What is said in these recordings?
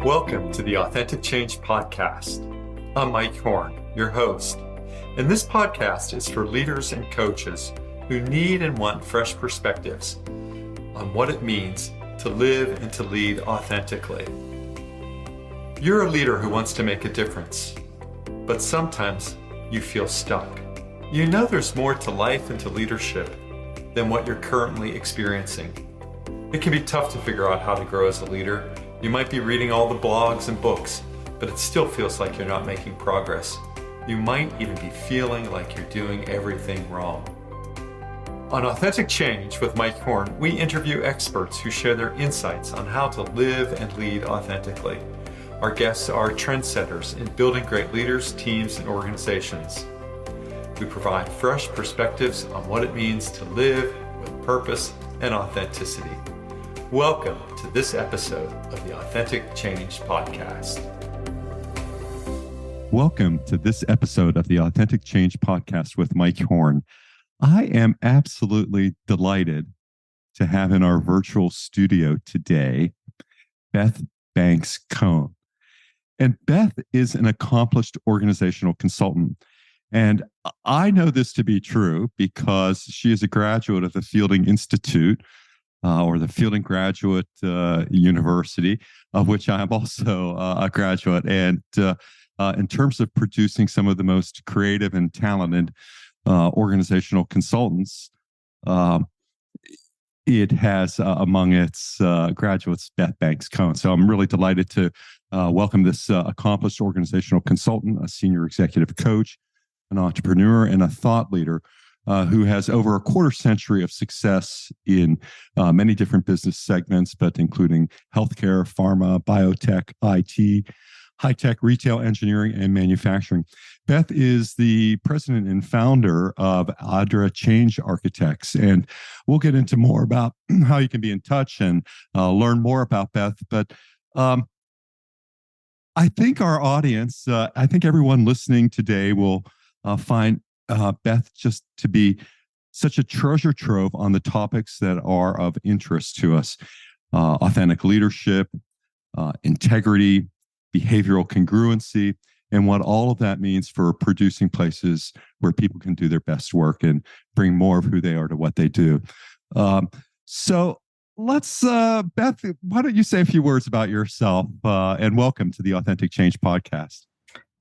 Welcome to the Authentic Change Podcast. I'm Mike Cohn, your host, and this podcast is for leaders and coaches who need and want fresh perspectives on what it means to live and to lead authentically. You're a leader who wants to make a difference, but sometimes you feel stuck. You know there's more to life and to leadership than what you're currently experiencing. It can be tough to figure out how to grow as a leader. You might be reading all the blogs and books, but it still feels like you're not making progress. You might even be feeling like you're doing everything wrong. On Authentic Change with Mike Cohn, we interview experts who share their insights on how to live and lead authentically. Our guests are trendsetters in building great leaders, teams, and organizations. We provide fresh perspectives on what it means to live with purpose and authenticity. Welcome to this episode of the Authentic Change Podcast. Welcome to this episode of the Authentic Change Podcast with Mike Cohn. I am absolutely delighted to have in our virtual studio today, Beth Banks Cohn. And Beth is an accomplished organizational consultant. And I know this to be true because she is a graduate of the Fielding Institute, or the Fielding Graduate University, of which I am also a graduate. And in terms of producing some of the most creative and talented organizational consultants, it has among its graduates Beth Banks Cohn. So I'm really delighted to welcome this accomplished organizational consultant, a senior executive coach, an entrepreneur, and a thought leader who has over a quarter century of success in many different business segments, but including healthcare, pharma, biotech, IT, high-tech, retail, engineering, and manufacturing. Beth is the president and founder of Adra Change Architects, and we'll get into more about how you can be in touch and learn more about Beth. But I think our audience, I think everyone listening today will find Beth just to be such a treasure trove on the topics that are of interest to us. Authentic leadership, integrity, behavioral congruency, and what all of that means for producing places where people can do their best work and bring more of who they are to what they do. So let's, Beth, why don't you say a few words about yourself and welcome to the Authentic Change Podcast.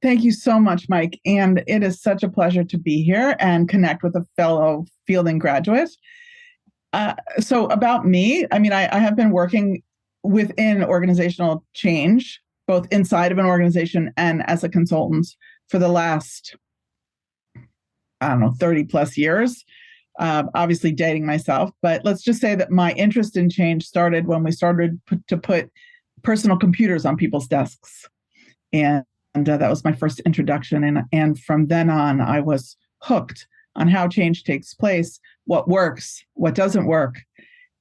Thank you so much, Mike. And it is such a pleasure to be here and connect with a fellow Fielding graduate. So about me, I have been working within organizational change, both inside of an organization and as a consultant for the last, 30 plus years, obviously dating myself. But let's just say that my interest in change started when we started to put personal computers on people's desks. And that was my first introduction. And from then on, I was hooked on how change takes place, what works, what doesn't work.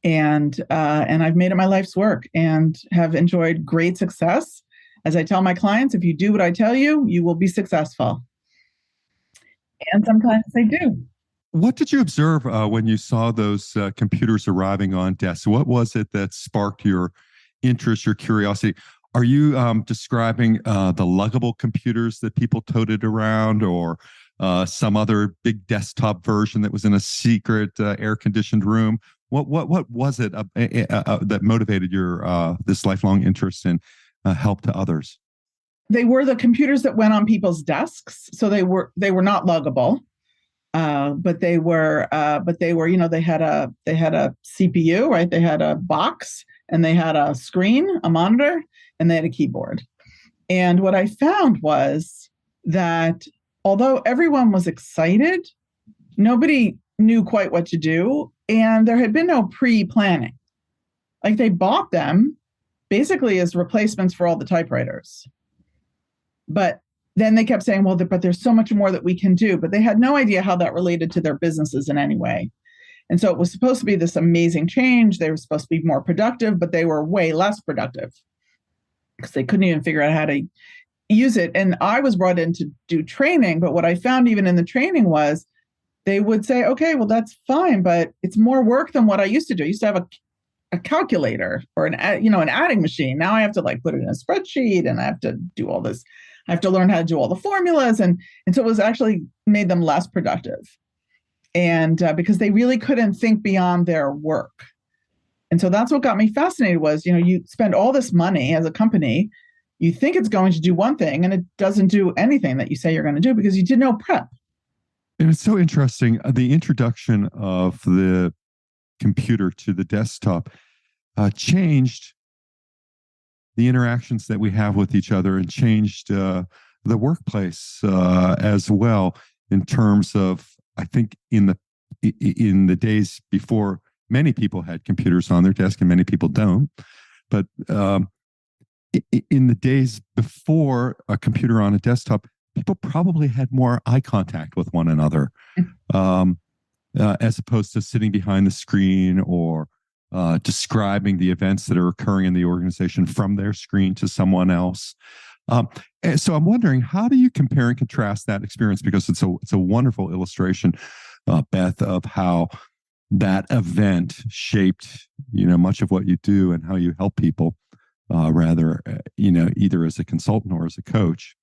And I've made it my life's work and have enjoyed great success. As I tell my clients, if you do what I tell you, you will be successful. And sometimes they do. What did you observe when you saw those computers arriving on desks? What was it that sparked your interest, your curiosity? Are you describing the luggable computers that people toted around, or some other big desktop version that was in a secret air-conditioned room? What was it that motivated your this lifelong interest in help to others? They were the computers that went on people's desks, so they were not luggable, but they were they had a CPU, right? They had a box and they had a screen, a monitor, and they had a keyboard. And what I found was that although everyone was excited, nobody knew quite what to do. And there had been no pre-planning. Like they bought them basically as replacements for all the typewriters. But then they kept saying, well, but there's so much more that we can do. But they had no idea how that related to their businesses in any way. And so it was supposed to be this amazing change. They were supposed to be more productive, but they were way less productive because they couldn't even figure out how to use it. And I was brought in to do training. But what I found even in the training was they would say, okay, well, that's fine, but it's more work than what I used to do. I used to have a calculator or an adding machine. Now I have to like put it in a spreadsheet, and I have to do all this. I have to learn how to do all the formulas, and so it was actually made them less productive, and because they really couldn't think beyond their work. And so that's what got me fascinated was, you spend all this money as a company, you think it's going to do one thing, and it doesn't do anything that you say you're going to do because you did no prep. And it's so interesting. The introduction of the computer to the desktop changed the interactions that we have with each other, and changed the workplace as well, in terms of, I think in the days before, many people had computers on their desk and many people don't. But in the days before a computer on a desktop, people probably had more eye contact with one another, as opposed to sitting behind the screen or describing the events that are occurring in the organization from their screen to someone else. And so I'm wondering, how do you compare and contrast that experience? Because it's a wonderful illustration, Beth, of how that event shaped, much of what you do and how you help people, either as a consultant or as a coach.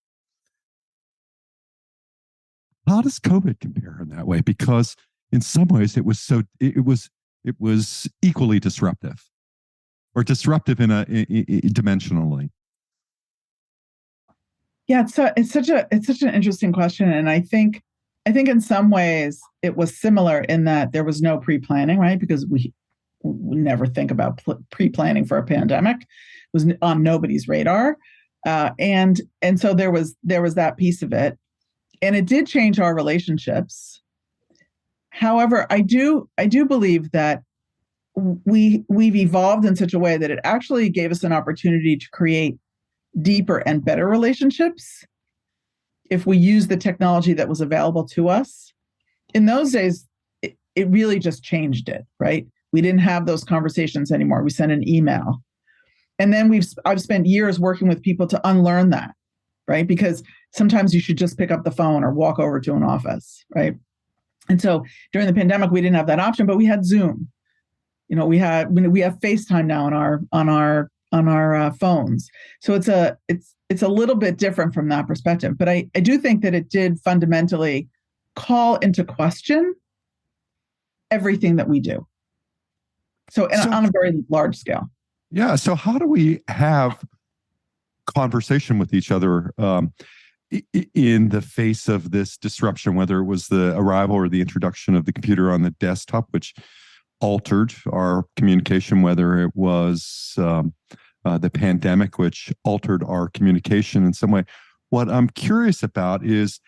How does COVID compare in that way? Because in some ways it was equally disruptive, or disruptive dimensionally. Yeah, it's such an interesting question, and I think in some ways it was similar in that there was no pre-planning, right? Because we never think about pre-planning for a pandemic. It was on nobody's radar, and so there was that piece of it, and it did change our relationships. However, I do believe that we've evolved in such a way that it actually gave us an opportunity to create deeper and better relationships if we use the technology that was available to us. In those days, it really just changed it, right? We didn't have those conversations anymore. We sent an email. And then I've spent years working with people to unlearn that, right? Because sometimes you should just pick up the phone or walk over to an office, right? And so during the pandemic, we didn't have that option, but we had Zoom. We have FaceTime now on our phones. So it's a little bit different from that perspective. But I do think that it did fundamentally call into question everything that we do. So on a very large scale. Yeah. So how do we have conversation with each other in the face of this disruption, whether it was the arrival or the introduction of the computer on the desktop, which altered our communication, whether it was the pandemic, which altered our communication in some way? What I'm curious about is,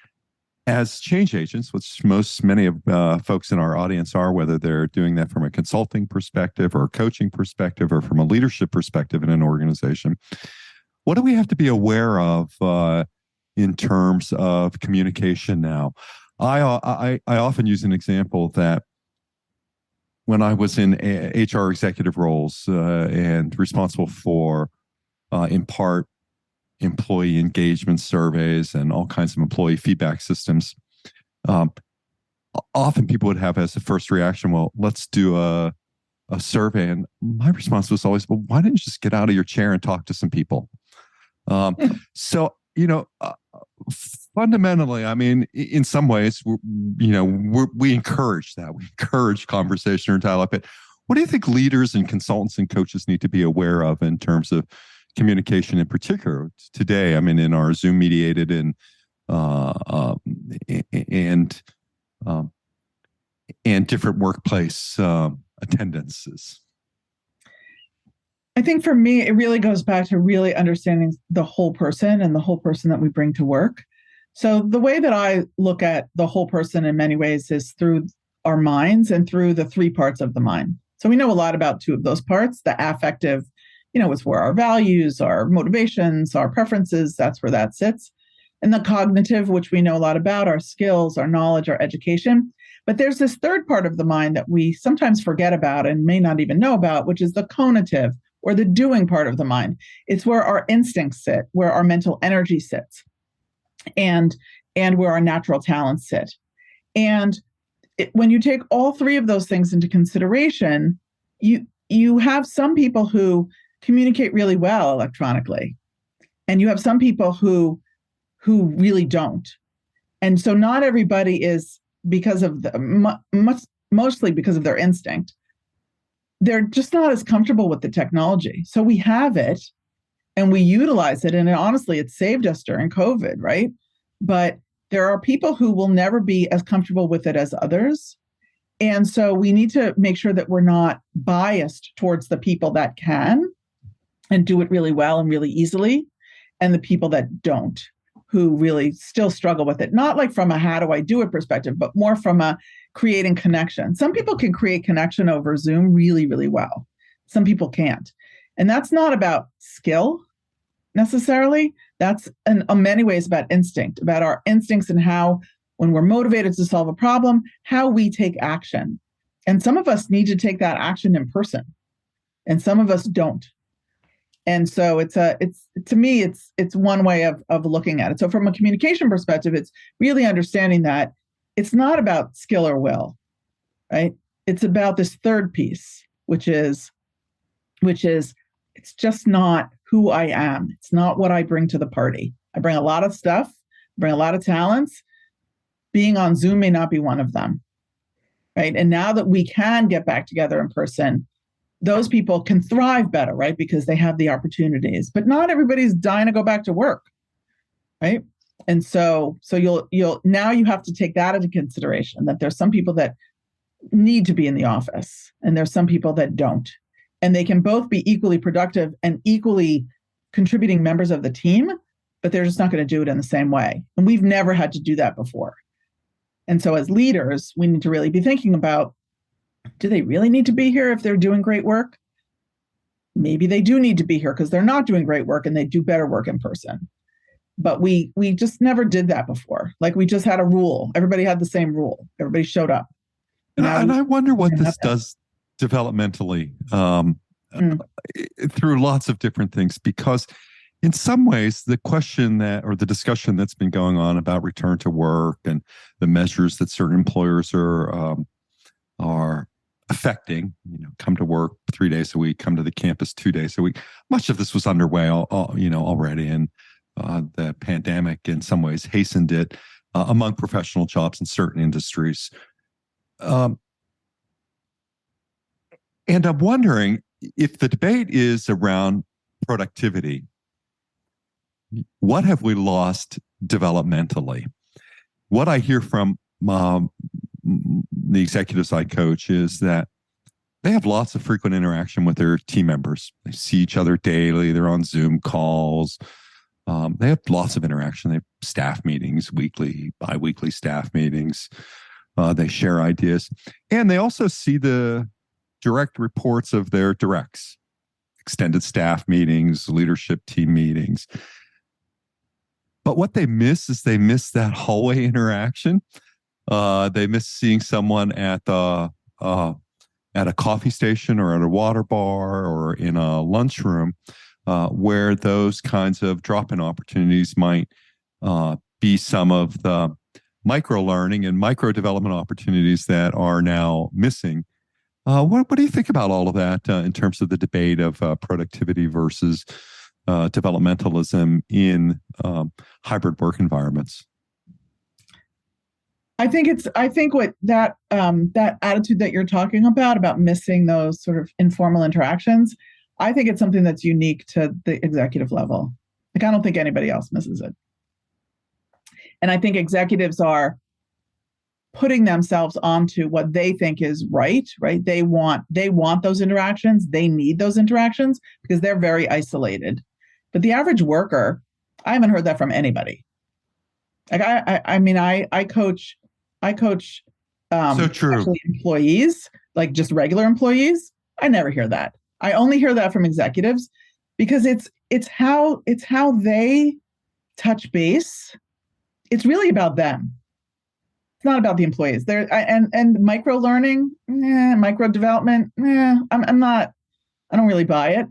as change agents, which many of folks in our audience are, whether they're doing that from a consulting perspective or a coaching perspective or from a leadership perspective in an organization, what do we have to be aware of in terms of communication now? I often use an example that when I was in HR executive roles and responsible for, in part, employee engagement surveys and all kinds of employee feedback systems, often people would have as a first reaction, well, let's do a survey. And my response was always, well, why didn't you just get out of your chair and talk to some people? So, fundamentally, I mean, in some ways, we encourage that. We encourage conversation or dialogue. But what do you think leaders and consultants and coaches need to be aware of in terms of communication, in particular today? I mean, in our Zoom mediated and different workplace attendances. I think for me, it really goes back to really understanding the whole person and the whole person that we bring to work. So the way that I look at the whole person in many ways is through our minds and through the three parts of the mind. So we know a lot about two of those parts. The affective, it's where our values, our motivations, our preferences, that's where that sits. And the cognitive, which we know a lot about, our skills, our knowledge, our education. But there's this third part of the mind that we sometimes forget about and may not even know about, which is the conative, or the doing part of the mind. It's where our instincts sit, where our mental energy sits, and where our natural talents sit. And when you take all three of those things into consideration, you you have some people who communicate really well electronically, and you have some people who really don't. And so not everybody is, because of mostly because of their instinct, they're just not as comfortable with the technology. So we have it and we utilize it. And honestly, it saved us during COVID, right? But there are people who will never be as comfortable with it as others. And so we need to make sure that we're not biased towards the people that can and do it really well and really easily, and the people that don't, who really still struggle with it. Not like from a how do I do it perspective, but more from a creating connection. Some people can create connection over Zoom really, really well. Some people can't. And that's not about skill necessarily. That's in many ways about instinct, about our instincts and how, when we're motivated to solve a problem, how we take action. And some of us need to take that action in person, and some of us don't. And so it's to me, it's one way of looking at it. So from a communication perspective, it's really understanding that it's not about skill or will, right? It's about this third piece, which is it's just not who I am. It's not what I bring to the party. I bring a lot of stuff, bring a lot of talents. Being on Zoom may not be one of them, right? And now that we can get back together in person, those people can thrive better, right? Because they have the opportunities. But not everybody's dying to go back to work, right? And so you'll now you have to take that into consideration, that there's some people that need to be in the office and there's some people that don't. And they can both be equally productive and equally contributing members of the team, but they're just not going to do it in the same way. And we've never had to do that before. And so as leaders, we need to really be thinking about, do they really need to be here if they're doing great work? Maybe they do need to be here because they're not doing great work and they do better work in person. But we just never did that before. Like, we just had a rule. Everybody had the same rule. Everybody showed up. And I wonder what this does developmentally through lots of different things, because in some ways the question that, or the discussion that's been going on about return to work and the measures that certain employers are affecting, come to work 3 days a week, come to the campus 2 days a week. Much of this was underway already, and the pandemic in some ways hastened it among professional jobs in certain industries. And I'm wondering if the debate is around productivity, what have we lost developmentally? What I hear from the executives I coach is that they have lots of frequent interaction with their team members. They see each other daily. They're on Zoom calls. They have lots of interaction. They have staff meetings, weekly, bi-weekly staff meetings. They share ideas. And they also see the direct reports of their directs, extended staff meetings, leadership team meetings. But what they miss is they miss that hallway interaction. They miss seeing someone at a coffee station or at a water bar or in a lunchroom, where those kinds of drop-in opportunities might be some of the micro-learning and micro-development opportunities that are now missing. What do you think about all of that in terms of the debate of productivity versus developmentalism in hybrid work environments? I think what that attitude that you're talking about missing those sort of informal interactions, I think it's something that's unique to the executive level. Like, I don't think anybody else misses it. And I think executives are putting themselves onto what they think is right? They want those interactions. They need those interactions because they're very isolated. But the average worker, I haven't heard that from anybody. Like, I coach so true. Employees, like just regular employees. I never hear that. I only hear that from executives because it's how they touch base. It's really about them. It's not about the employees. And micro learning, micro development. I don't really buy it.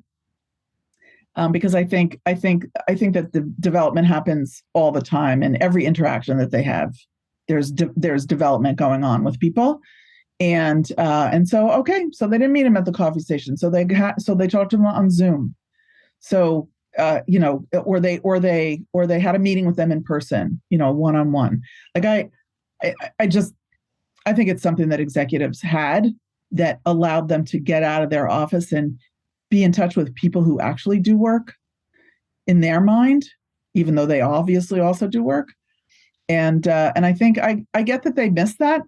Because I think that the development happens all the time, and every interaction that they have, there's development going on with people, And so, okay, so they didn't meet him at the coffee station. So they talked to him on Zoom. So, or they had a meeting with them in person, one-on-one. Like I think it's something that executives had that allowed them to get out of their office and be in touch with people who actually do work in their mind, even though they obviously also do work. And I think I get that they miss that.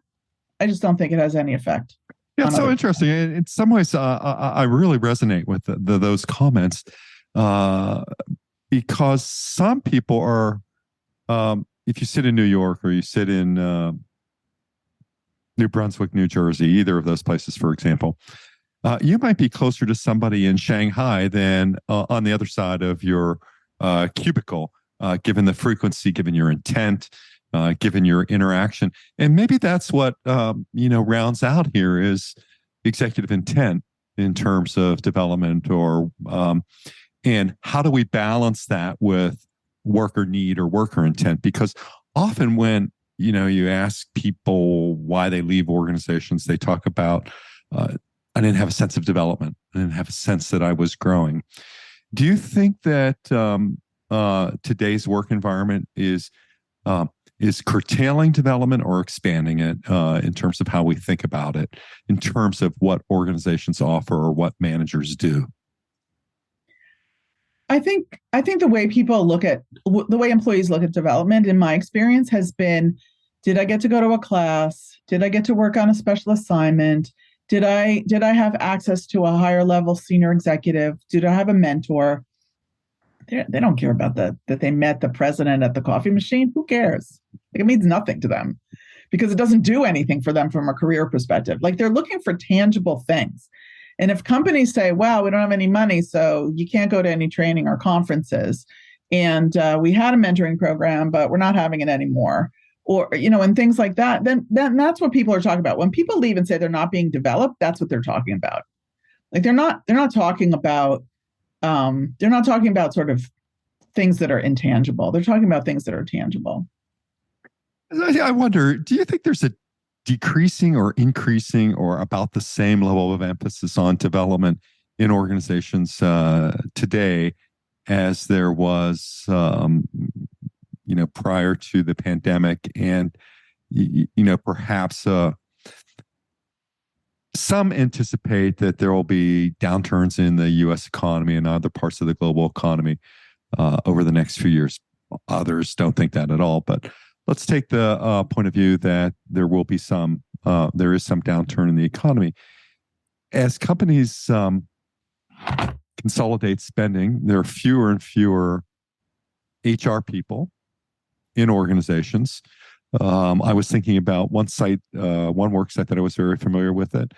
I just don't think it has any effect. Yeah, it's so interesting. In some ways, I really resonate with those comments because some people are, if you sit in New York or you sit in New Brunswick, New Jersey, either of those places, for example, you might be closer to somebody in Shanghai than on the other side of your cubicle, given the frequency, given your intent, given your interaction. And maybe that's what, rounds out here is executive intent in terms of development and how do we balance that with worker need or worker intent? Because often when, you ask people why they leave organizations, they talk about, I didn't have a sense of development. I didn't have a sense that I was growing. Do you think that today's work environment is curtailing development or expanding it in terms of how we think about it, in terms of what organizations offer or what managers do? I think the way the way employees look at development, in my experience, has been: did I get to go to a class? Did I get to work on a special assignment? Did I have access to a higher level senior executive? Did I have a mentor? They don't care about that they met the president at the coffee machine. Who cares? Like, it means nothing to them because it doesn't do anything for them from a career perspective. Like, they're looking for tangible things. And if companies say, well, we don't have any money, so you can't go to any training or conferences, and we had a mentoring program, but we're not having it anymore, or, and things like that, then that's what people are talking about. When people leave and say they're not being developed, that's what they're talking about. Like, they're not talking about sort of things that are intangible. They're talking about things that are tangible. I wonder, do you think there's a decreasing or increasing or about the same level of emphasis on development in organizations today as there was, prior to the pandemic, and perhaps some anticipate that there will be downturns in the U.S. economy and other parts of the global economy over the next few years. Others don't think that at all, but let's take the point of view that there is some downturn in the economy. As companies consolidate spending, there are fewer and fewer HR people in organizations. I was thinking about one work site that I was very familiar with it.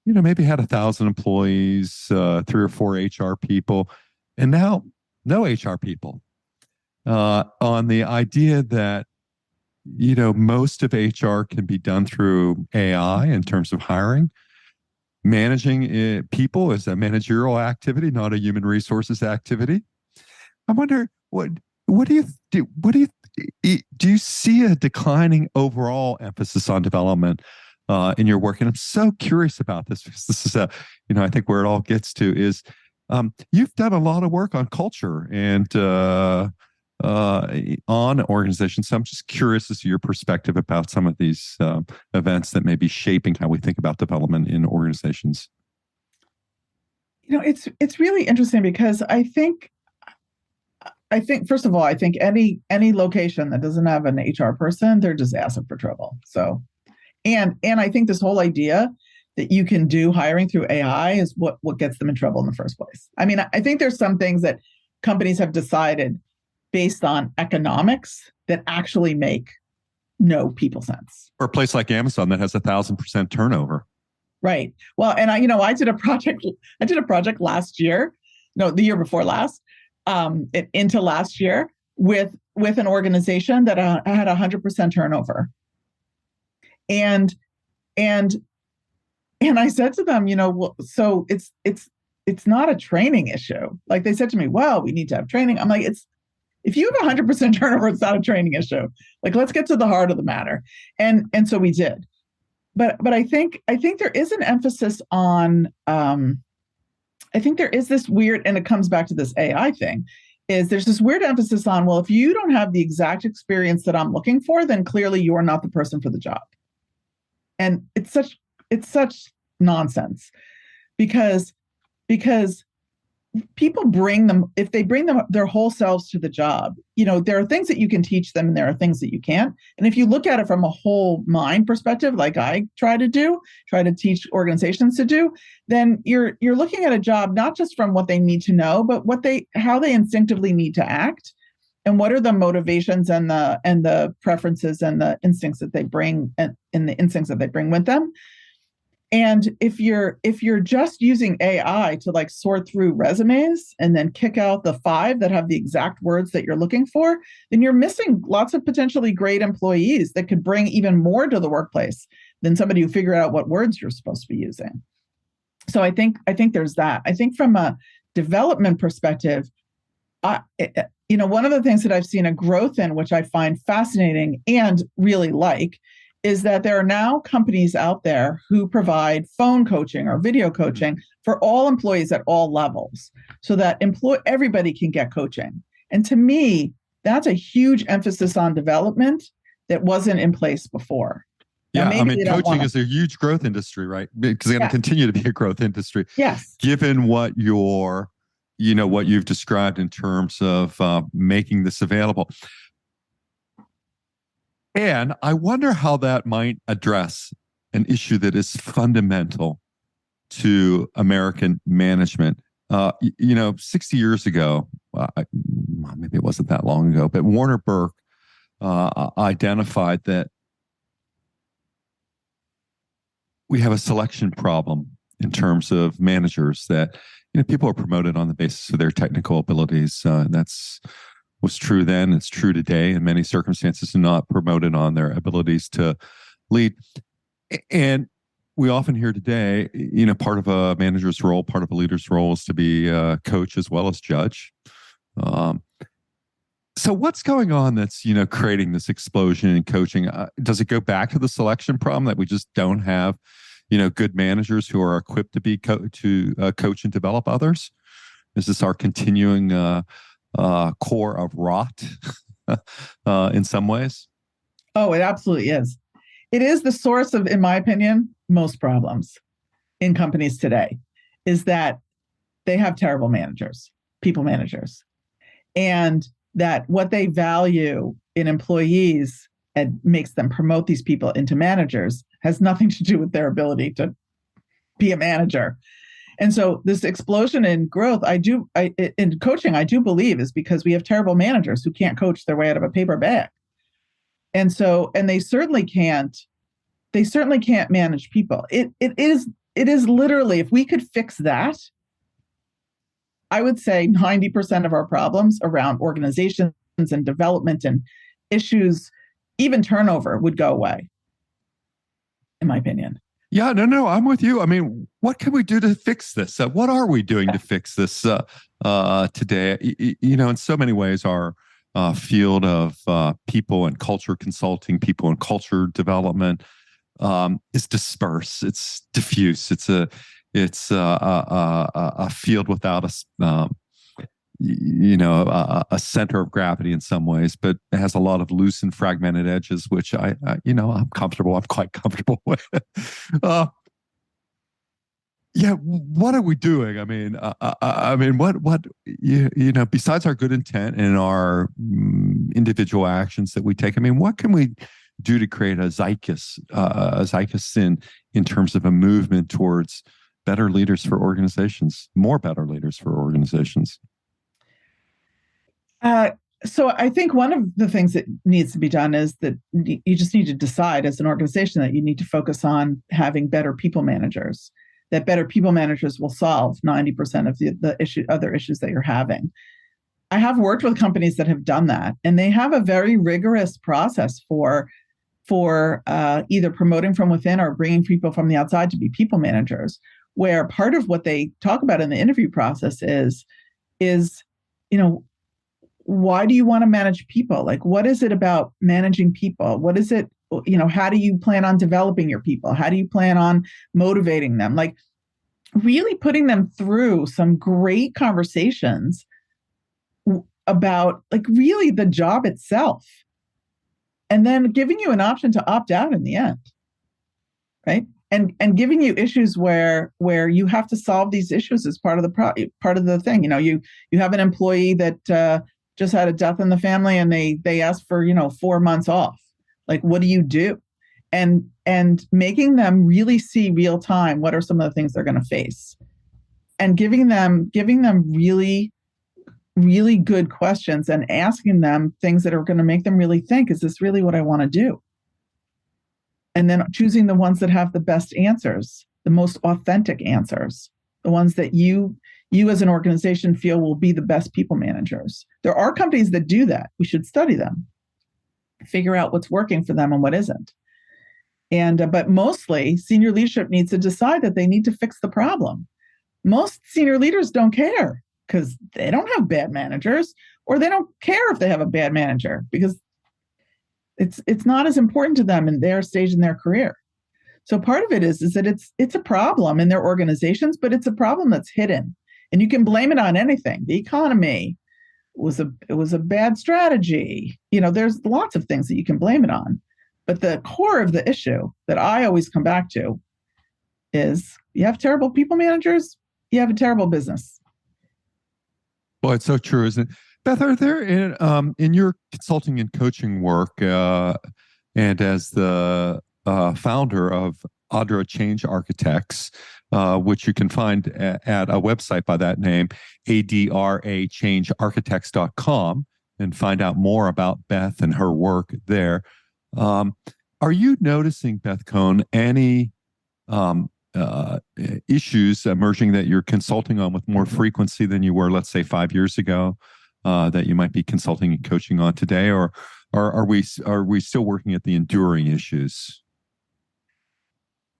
Maybe had 1,000 employees, 3 or 4 HR people, and now no HR people. On the idea that most of HR can be done through AI in terms of hiring. Managing people is a managerial activity, not a human resources activity. I wonder what do you do? Do you see a declining overall emphasis on development in your work? And I'm so curious about this because this is I think where it all gets to is you've done a lot of work on culture and on organizations. So I'm just curious as to your perspective about some of these events that may be shaping how we think about development in organizations. It's really interesting because I think first of all, I think any location that doesn't have an HR person, they're just asking for trouble. So, and I think this whole idea that you can do hiring through AI is what gets them in trouble in the first place. I mean, I think there's some things that companies have decided based on economics that actually make no people sense. Or a place like Amazon that has 1,000% turnover. Right. Well, and I did a project last year, the year before last, into last year with an organization that had 100% turnover. And I said to them, so it's not a training issue. Like, they said to me, well, we need to have training. I'm like, if you have 100% turnover, it's not a training issue. Like, let's get to the heart of the matter. And so we did. but I think there is an emphasis on I think there is this weird, and it comes back to this AI thing, is there's this weird emphasis on, well, if you don't have the exact experience that I'm looking for, then clearly you are not the person for the job. And it's such nonsense because people bring them, if they bring them their whole selves to the job, there are things that you can teach them and there are things that you can't. And if you look at it from a whole mind perspective, like I try to teach organizations to do, then you're looking at a job not just from what they need to know, but how they instinctively need to act, and what are the motivations and the preferences and the instincts that they bring and the instincts that they bring with them. And if you're just using AI to like sort through resumes and then kick out the 5 that have the exact words that you're looking for, then you're missing lots of potentially great employees that could bring even more to the workplace than somebody who figured out what words you're supposed to be using. So I think there's that. I think from a development perspective, one of the things that I've seen a growth in, which I find fascinating and really like, is that there are now companies out there who provide phone coaching or video coaching for all employees at all levels, so that everybody can get coaching. And to me, that's a huge emphasis on development that wasn't in place before. Yeah, coaching is a huge growth industry, right? Because it's going to continue to be a growth industry. Yes. Given what what you've described in terms of making this available. And I wonder how that might address an issue that is fundamental to American management. 60 years ago, maybe it wasn't that long ago, but Warner Burke identified that we have a selection problem in terms of managers, that people are promoted on the basis of their technical abilities. Was true then, it's true today in many circumstances, and not promoted on their abilities to lead. And we often hear today, part of a manager's role, part of a leader's role is to be a coach as well as judge. So what's going on that's, creating this explosion in coaching? Does it go back to the selection problem that we just don't have, good managers who are equipped to be coach and develop others? Is this our continuing core of rot in some ways? Oh, it absolutely is. It is the source of, in my opinion, most problems in companies today, is that they have terrible managers, people managers, and that what they value in employees and makes them promote these people into managers has nothing to do with their ability to be a manager. And so this explosion in growth, in coaching, I do believe is because we have terrible managers who can't coach their way out of a paper bag. And they certainly can't manage people. It is literally, if we could fix that, I would say 90% of our problems around organizations and development and issues, even turnover, would go away, in my opinion. Yeah, no, I'm with you. I mean, what can we do to fix this? What are we doing to fix this today? In so many ways, our field of people and culture consulting, people and culture development is dispersed. It's diffuse. It's a field without a center of gravity in some ways, but it has a lot of loose and fragmented edges, which I'm quite comfortable with. What are we doing? I mean, what besides our good intent and our individual actions that we take, what can we do to create a zeitgeist in terms of a movement towards better leaders for organizations, more better leaders for organizations? So I think one of the things that needs to be done is that you just need to decide as an organization that you need to focus on having better people managers, that better people managers will solve 90% of the other issues that you're having. I have worked with companies that have done that, and they have a very rigorous process for either promoting from within or bringing people from the outside to be people managers, where part of what they talk about in the interview process is why do you want to manage people? Like, what is it about managing people? What is it how do you plan on developing your people? How do you plan on motivating them? Like really putting them through some great conversations about like really the job itself, and then giving you an option to opt out in the end, right? And giving you issues where you have to solve these issues as part of the thing. You have an employee that just had a death in the family, and they asked for 4 months off. Like, what do you do? And making them really see real time what are some of the things they're going to face, and giving them really, really good questions and asking them things that are going to make them really think, is this really what I want to do? And then choosing the ones that have the best answers, the most authentic answers, the ones that you as an organization feel will be the best people managers. There are companies that do that. We should study them, figure out what's working for them and what isn't. But mostly senior leadership needs to decide that they need to fix the problem. Most senior leaders don't care because they don't have bad managers, or they don't care if they have a bad manager because it's not as important to them in their stage in their career. So part of it is that it's a problem in their organizations, but it's a problem that's hidden, and you can blame it on anything. The economy was a bad strategy. There's lots of things that you can blame it on, but the core of the issue that I always come back to is you have terrible people managers, you have a terrible business. Well, it's so true, isn't it? Beth, are there in your consulting and coaching work, and as the founder of Adra Change Architects, which you can find at a website by that name, adrachangearchitects.com, and find out more about Beth and her work there. Are you noticing, Beth Cohn, any issues emerging that you're consulting on with more frequency than you were, let's say, 5 years ago? That you might be consulting and coaching on today, or are we still working at the enduring issues?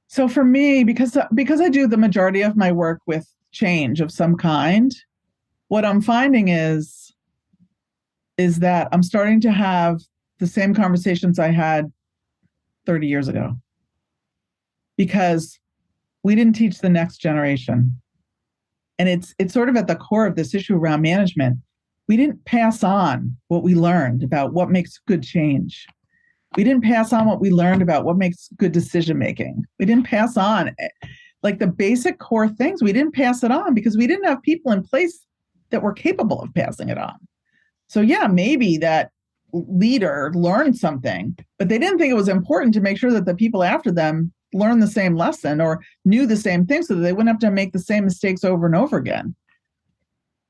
So for me, because I do the majority of my work with change of some kind, what I'm finding is that I'm starting to have the same conversations I had 30 years ago, because we didn't teach the next generation, and it's sort of at the core of this issue around management. We didn't pass on what we learned about what makes good change. We didn't pass on what we learned about what makes good decision making. We didn't pass on like the basic core things. We didn't pass it on because we didn't have people in place that were capable of passing it on. So yeah, maybe that leader learned something, but they didn't think it was important to make sure that the people after them learned the same lesson or knew the same thing so that they wouldn't have to make the same mistakes over and over again.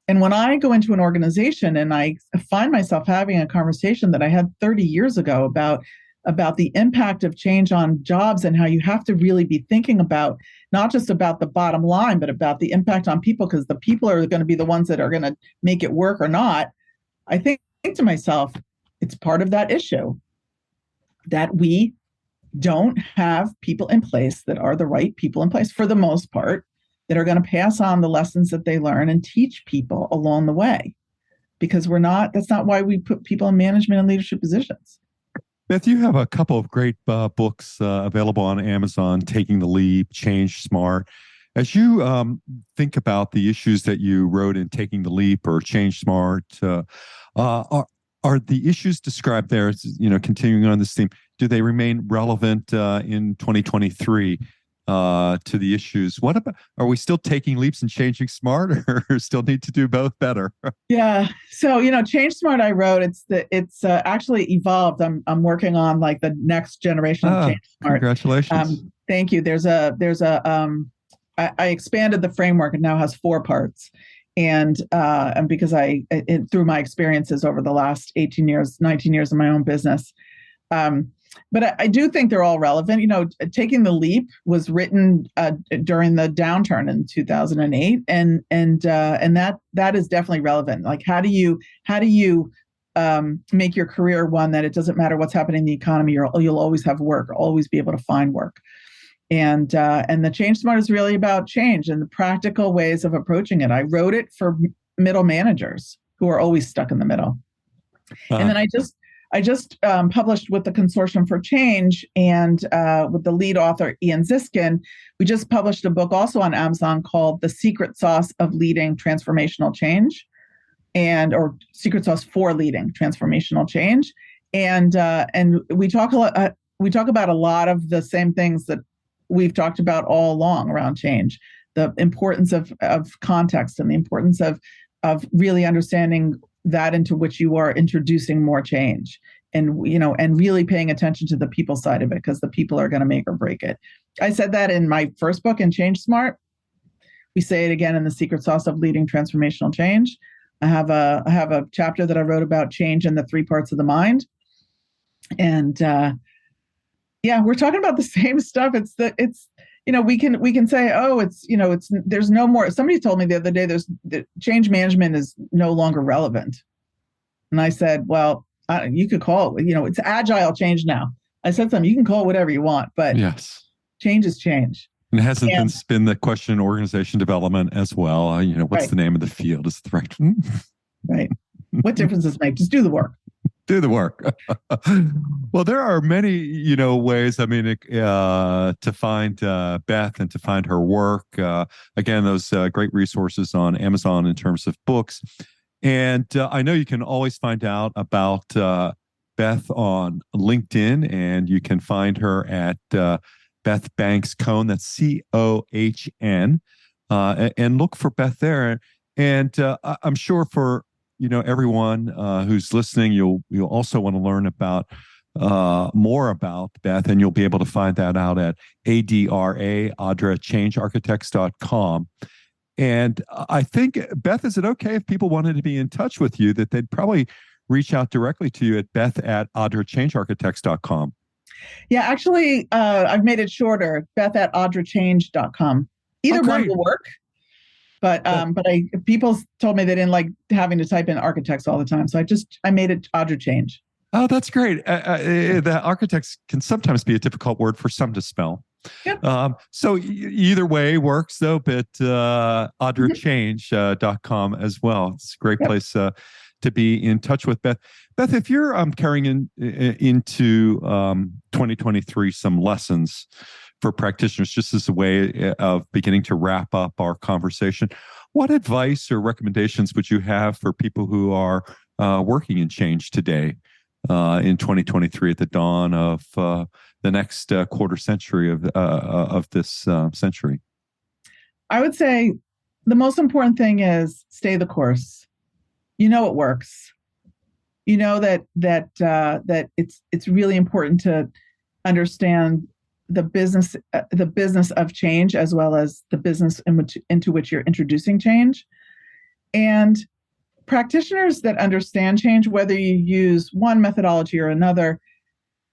And when I go into an organization and I find myself having a conversation that I had 30 years ago about the impact of change on jobs and how you have to really be thinking about not just about the bottom line, but about the impact on people, because the people are going to be the ones that are going to make it work or not, I think to myself, it's part of that issue that we don't have people in place that are the right people in place for the most part, that are going to pass on the lessons that they learn and teach people along the way, because that's not why we put people in management and leadership positions. Beth, you have a couple of great books available on Amazon, Taking the Leap, Change Smart. As you think about the issues that you wrote in Taking the Leap or Change Smart, are the issues described there, continuing on this theme, do they remain relevant in 2023? To the issues. What about, are we still taking leaps and changing smart, or still need to do both better? Yeah. So, Change Smart, I wrote, it's actually evolved. I'm working on like the next generation of Change Smart. Congratulations. Thank you. I expanded the framework. It now has 4 parts. And because through my experiences over the last 19 years in my own business, but I do think they're all relevant. Taking the Leap was written during the downturn in 2008, and that is definitely relevant. Like, how do you make your career one that it doesn't matter what's happening in the economy, you'll always have work, always be able to find work. And the Change Smart is really about change and the practical ways of approaching it. I wrote it for middle managers who are always stuck in the middle. And then I just published with the Consortium for Change and with the lead author, Ian Ziskin. We just published a book also on Amazon called The Secret Sauce of Leading Transformational Change, or Secret Sauce for Leading Transformational Change. And we talk about a lot of the same things that we've talked about all along around change, the importance of context and the importance of really understanding that into which you are introducing more change, and really paying attention to the people side of it, because the people are going to make or break it. I said that in my first book, in Change Smart. We say it again in The Secret Sauce of Leading Transformational Change. I have a chapter that I wrote about change in the 3 parts of the mind. And we're talking about the same stuff. We can say, oh, there's no more. Somebody told me the other day, the change management is no longer relevant. And I said, well, you could call it, it's agile change now. I said something, you can call it whatever you want, but yes, change is change. And it hasn't been the question in organization development as well. What's right. the name of the field? Is the right? Right. What difference does it make? Just do the work. Do the work. Well, there are many, ways, to find Beth and to find her work. Again, those great resources on Amazon in terms of books. And I know you can always find out about Beth on LinkedIn, and you can find her at Beth Banks Cohn. That's Cohn. And look for Beth there. And I'm sure for everyone who's listening, you'll also want to learn about more about Beth, and you'll be able to find that out at AdraChangeArchitects.com. And I think, Beth, is it okay if people wanted to be in touch with you, that they'd probably reach out directly to you at Beth@AdraChangeArchitects.com? Yeah, actually, I've made it shorter, Beth@AdraChange.com. Either one will work. But people told me they didn't like having to type in architects all the time. So I made it Adra Change. Oh, that's great. The architects can sometimes be a difficult word for some to spell. Yep. So either way works though, but AdraChange.com as well. It's a great place to be in touch with Beth. Beth, if you're carrying into 2023 some lessons for practitioners, just as a way of beginning to wrap up our conversation, what advice or recommendations would you have for people who are working in change today in 2023 at the dawn of the next quarter century of this century? I would say the most important thing is stay the course. It works. That it's really important to understand the business of change, as well as the business into which you're introducing change. And practitioners that understand change, whether you use one methodology or another,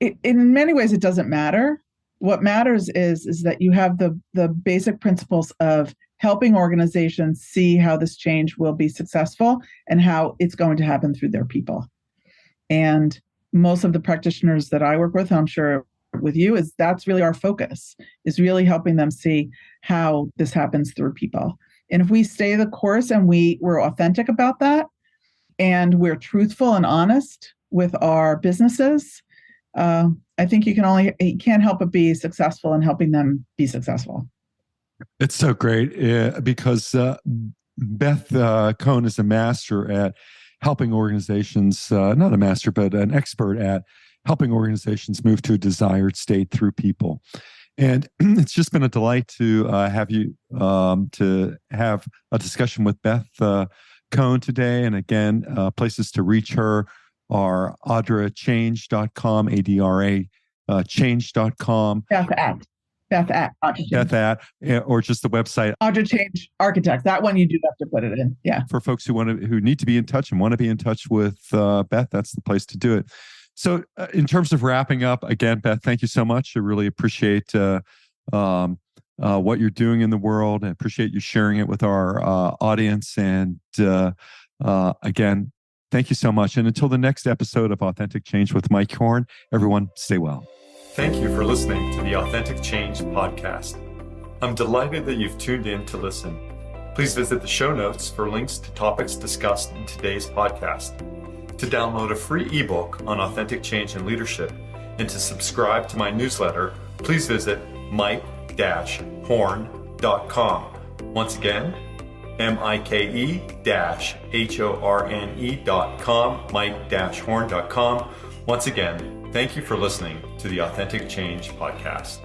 in many ways it doesn't matter. What matters is that you have the basic principles of helping organizations see how this change will be successful and how it's going to happen through their people. And most of the practitioners that I work with, I'm sure with you, that's really our focus, is really helping them see how this happens through people. And if we stay the course and we're authentic about that, and we're truthful and honest with our businesses, I think you can't help but be successful in helping them be successful. It's so great because Beth Cohn is a master at helping organizations, not a master, but an expert at helping organizations move to a desired state through people. And it's just been a delight to have you to have a discussion with Beth Cohn today. And again, places to reach her are adrachange.com, ADRA change.com. Beth at, or just the website. Adra Change Architects. That one you do have to put it in. Yeah. For folks who need to be in touch and want to be in touch with Beth, that's the place to do it. So in terms of wrapping up, again, Beth, thank you so much. I really appreciate what you're doing in the world. I appreciate you sharing it with our audience. And again, thank you so much. And until the next episode of Authentic Change with Mike Horn, everyone stay well. Thank you for listening to the Authentic Change podcast. I'm delighted that you've tuned in to listen. Please visit the show notes for links to topics discussed in today's podcast. To download a free ebook on authentic change and leadership and to subscribe to my newsletter, please visit mike-horn.com. Once again, mike-horne.com, mike-horn.com. Once again, thank you for listening to the Authentic Change Podcast.